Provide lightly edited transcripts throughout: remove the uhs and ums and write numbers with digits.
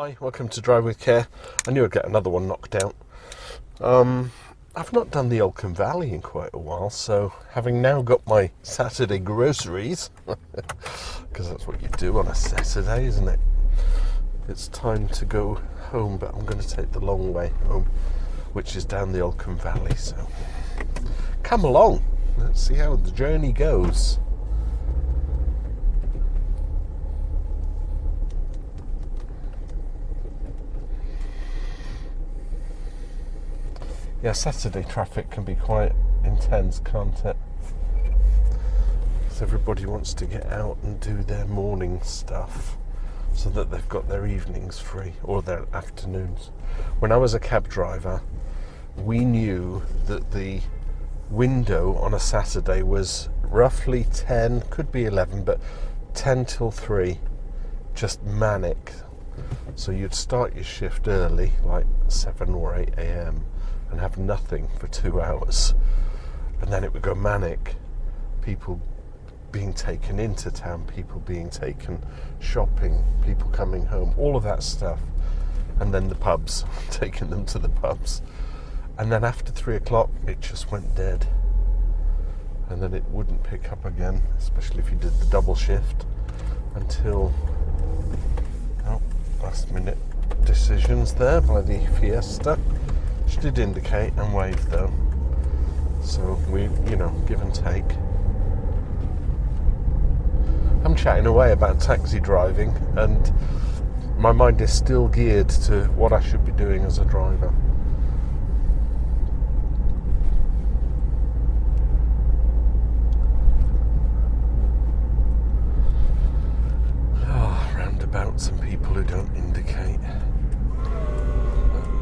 Hi, welcome to Drive with Care. I knew I'd get another one knocked out. I've not done the Alkham Valley in quite a while, so having now got my Saturday groceries, because that's what you do on a Saturday, isn't it? It's time to go home, but I'm going to take the long way home, which is down the Alkham Valley, so come along, let's see how the journey goes. Yeah, Saturday traffic can be quite intense, can't it? Because everybody wants to get out and do their morning stuff so that they've got their evenings free, or their afternoons. When I was a cab driver, we knew that the window on a Saturday was roughly 10, could be 11, but 10 till 3, just manic. So you'd start your shift early, like 7 or 8 a.m, and have nothing for 2 hours, and then it would go manic. People being taken into town, people being taken shopping, people coming home, all of that stuff, and then the pubs, taking them to the pubs, and then after 3 o'clock it just went dead, and then it wouldn't pick up again, especially if you did the double shift, until last minute decisions there by the Fiesta. She did indicate and wave though, so we, give and take. I'm chatting away about taxi driving, and my mind is still geared to what I should be doing as a driver. Roundabouts and people who don't indicate.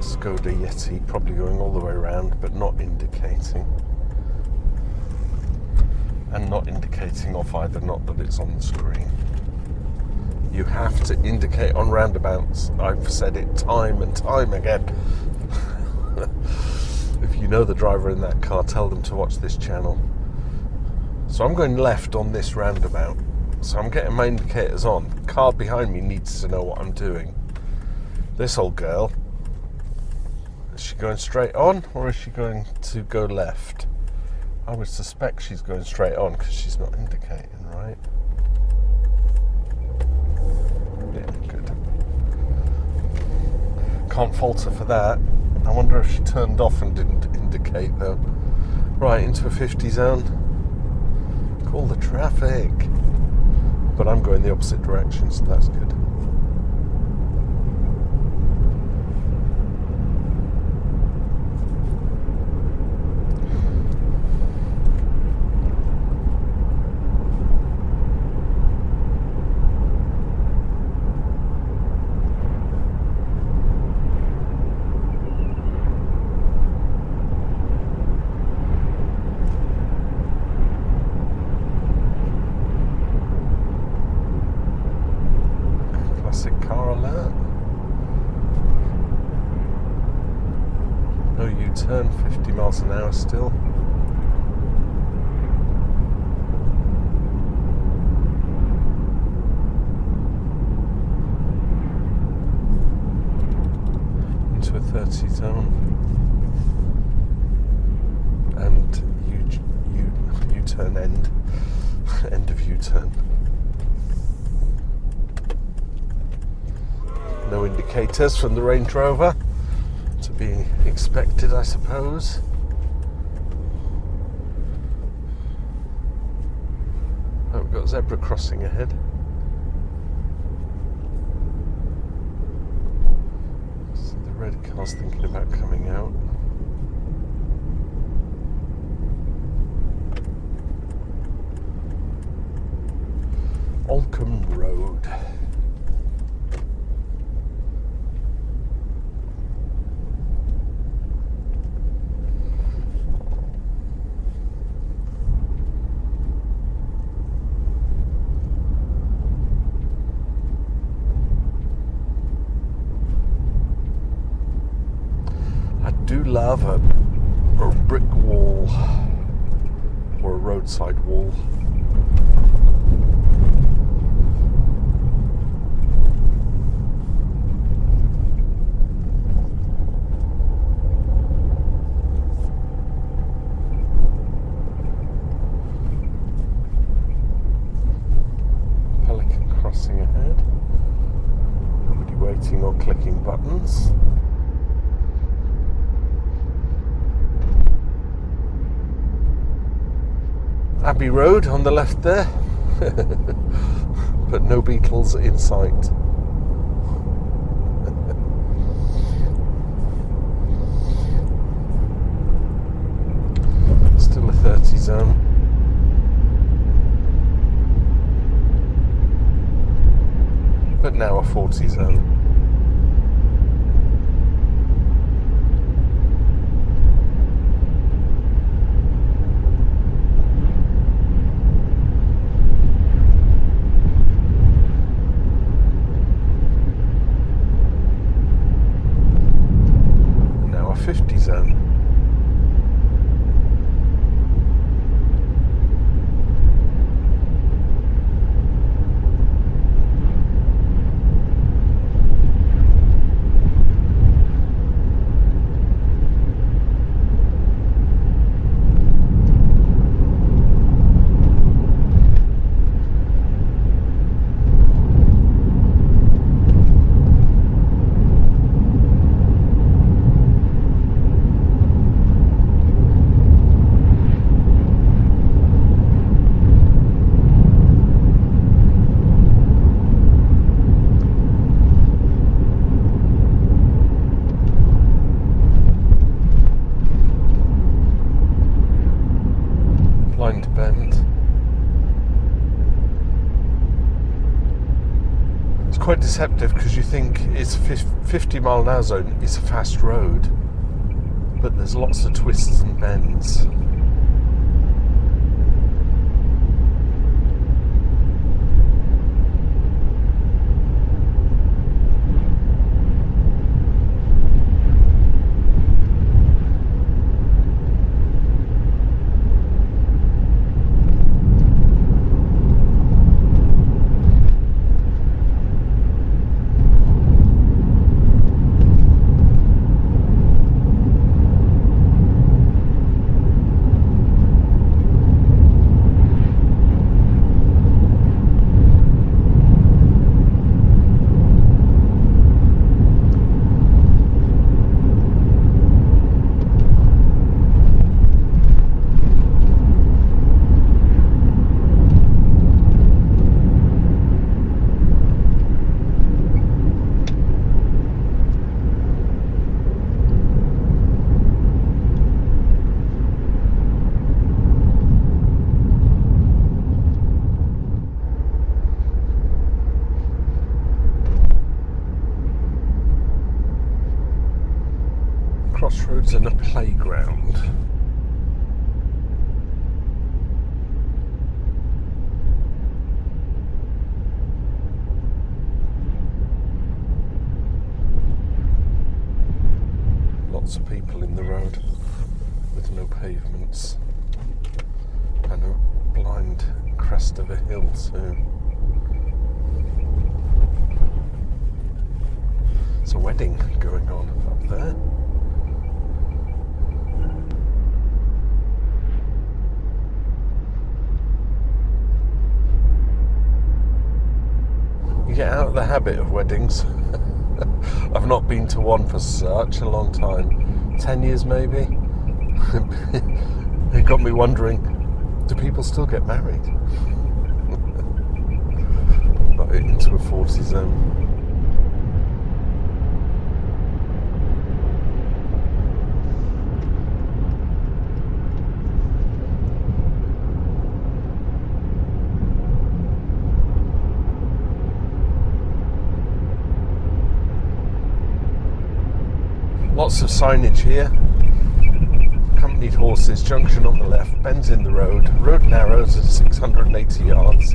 Skoda Yeti probably going all the way around, but not indicating. And not indicating off either, not that it's on the screen. You have to indicate on roundabouts. I've said it time and time again. If you know the driver in that car, tell them to watch this channel. So I'm going left on this roundabout. So I'm getting my indicators on. The car behind me needs to know what I'm doing. This old girl, is she going straight on, or is she going to go left? I would suspect she's going straight on because she's not indicating, right? Yeah, good. Can't fault her for that. I wonder if she turned off and didn't indicate though. Right, into a 50 zone. Call the traffic. But I'm going the opposite direction, so that's good. Car alert. No U-turn, 50 miles an hour still. Into a 30 zone. And U-turn end. End of U-turn. No indicators from the Range Rover, to be expected, I suppose. Oh, we've got zebra crossing ahead. So the red car's thinking about coming out. Alkham Road. I do love a brick wall or a roadside wall. Abbey Road on the left there. But no beetles in sight. Still a 30 zone. But now a 40 zone. Now a 50 zone. Quite deceptive because you think it's 50 mile an hour zone, it's a fast road, but there's lots of twists and bends. Crossroads and a playground. Lots of people in the road with no pavements and a blind crest of a hill soon. There's a wedding going on up there. You get out of the habit of weddings. I've not been to one for such a long time. 10 years maybe. It got me wondering, do people still get married? Got into a 40 zone. Lots of signage here. Accompanied horses, junction on the left, bends in the road, road narrows at 680 yards.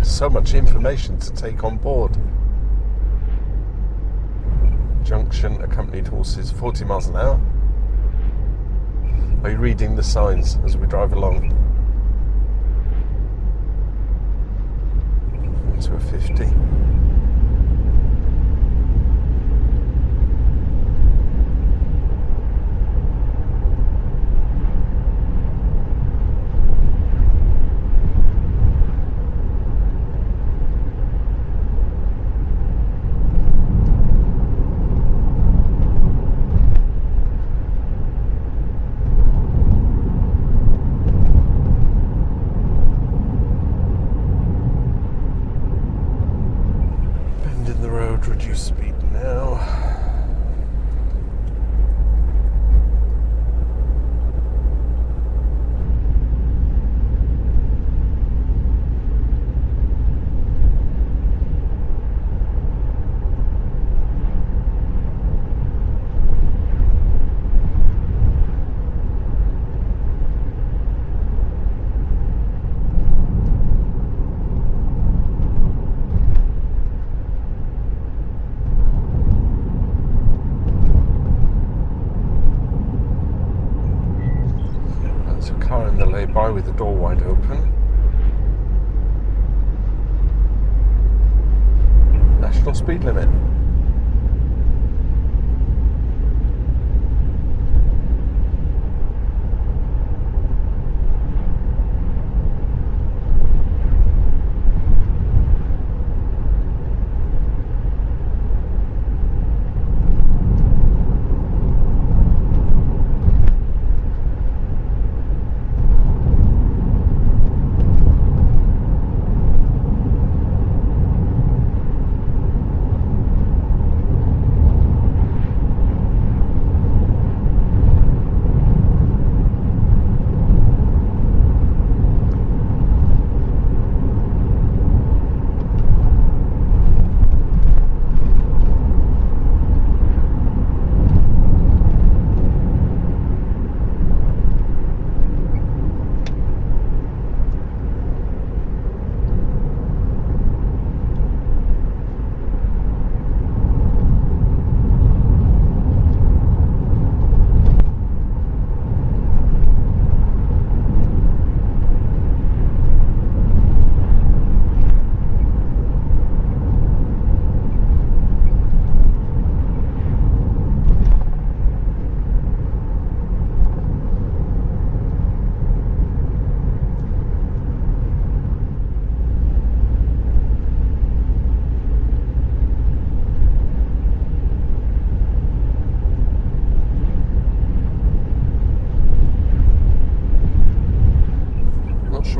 So much information to take on board. Junction, accompanied horses, 40 miles an hour. Are you reading the signs as we drive along? Into a 50. car in the lay-by with the door wide open. National speed limit.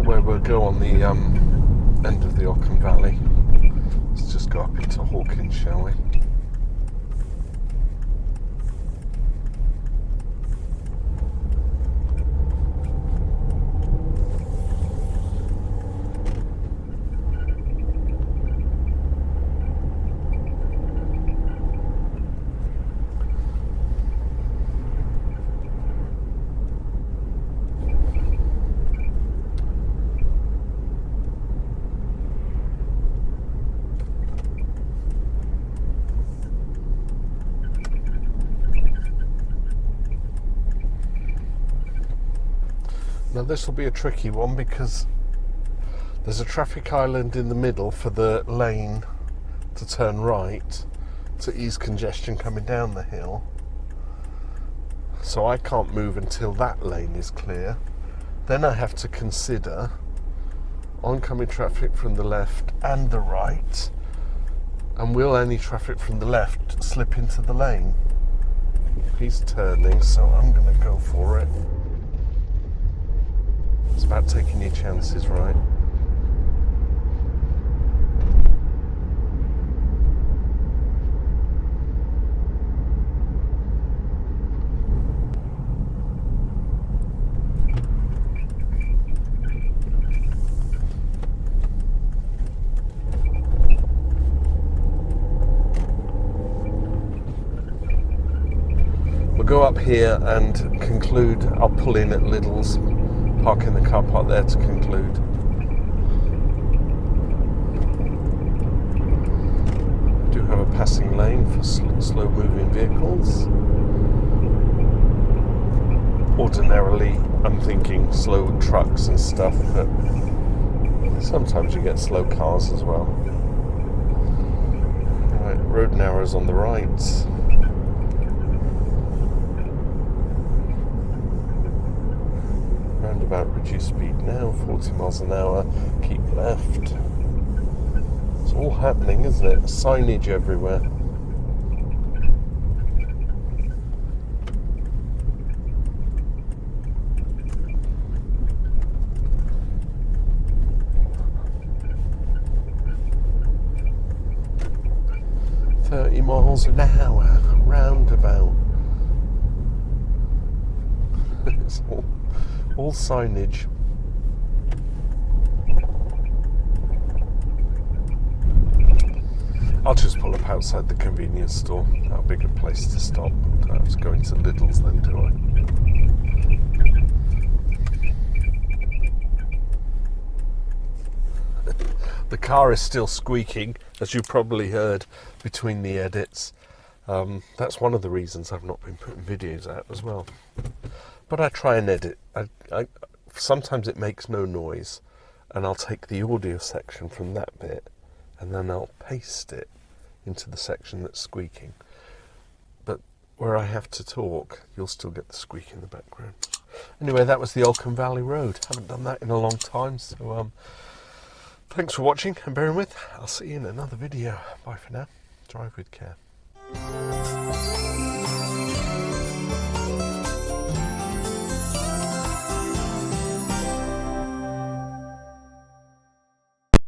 Where we'll go on the end of the Alkham Valley. Let's just go up into Hawkinge, shall we? Now this will be a tricky one because there's a traffic island in the middle for the lane to turn right to ease congestion coming down the hill. So I can't move until that lane is clear. Then I have to consider oncoming traffic from the left and the right, and will any traffic from the left slip into the lane? He's turning, so I'm going to go for it. It's about taking your chances, right? We'll go up here and conclude. I'll pull in at Lidl's, park in the car park there to conclude. We do have a passing lane for slow moving vehicles. Ordinarily I'm thinking slow trucks and stuff, but sometimes you get slow cars as well. Right, road narrows on the right. Roundabout reduced speed now, 40 miles an hour, keep left. It's all happening, isn't it? Signage everywhere. Miles an hour, roundabout. It's all signage. I'll just pull up outside the convenience store. That'll be a good place to stop. I have to go into Lidl's then, do I? The car is still squeaking, as you probably heard between the edits. That's one of the reasons I've not been putting videos out as well. But I try and edit. sometimes it makes no noise, and I'll take the audio section from that bit and then I'll paste it into the section that's squeaking. But where I have to talk, you'll still get the squeak in the background. Anyway, that was the Alkham Valley Road. Haven't done that in a long time, so thanks for watching and bearing with. I'll see you in another video. Bye for now. Drive with care.